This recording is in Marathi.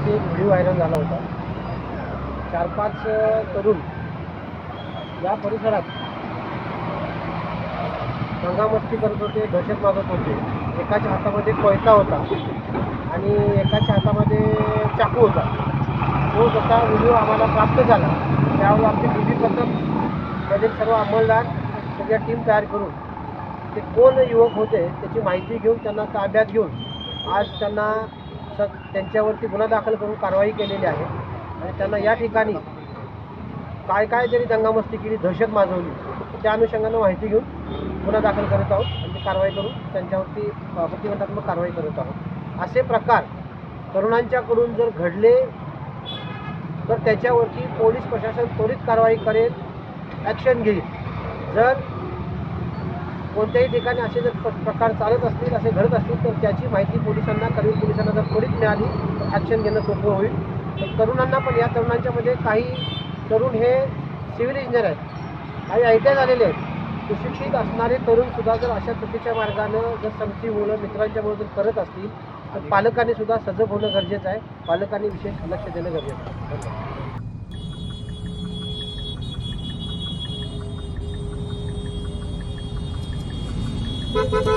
दिवशी एक व्हिडिओ व्हायरल झाला होता. 4-5 तरुण या परिसरात दंगामस्ती करत होते, दहशत माजत होते. एकाच्या हातामध्ये कोयता होता आणि एकाच्या हातामध्ये चाकू होता. तो जसा व्हिडिओ आम्हाला प्राप्त झाला त्यावेळी आमचे DB पथक मधील सर्व अंमलदार सगळ्या टीम तयार करून ते कोण युवक होते त्याची माहिती घेऊन त्यांना ताब्यात घेऊन आज त्यांना त्यांच्यावरती गुन्हा दाखल करून कारवाई केलेली आहे. आणि त्यांना या ठिकाणी काय जरी दंगामस्ती केली, दहशत माजवली, त्या अनुषंगानं माहिती घेऊन गुन्हा दाखल करत आहोत आणि कारवाई करून त्यांच्यावरती प्रतिबंधात्मक कारवाई करत आहोत. असे प्रकार तरुणांच्याकडून जर घडले तर त्याच्यावरती पोलीस प्रशासन त्वरित कारवाई करेल, ॲक्शन घेईल. जर कोणत्याही ठिकाणी असे जर प्रकार चालत असतील, असे घडत असतील तर त्याची माहिती पोलिसांना, करवीर पोलिसांना जर त्वरित मिळाली तर ॲक्शन घेणं सोपं होईल. तर तरुणांना पण, या तरुणांच्यामध्ये काही तरुण हे सिव्हिल इंजिनियर आहेत, काही ITI झालेले आहेत. सुशिक्षित असणारे तरुणसुद्धा जर अशा चुकीच्या मार्गानं जर संगतीमुळं, मित्रांच्यामुळे जर करत असतील तर पालकांनी सुद्धा सजग होणं गरजेचं आहे. पालकांनी विशेष लक्ष देणं गरजेचं आहे. धन्यवाद.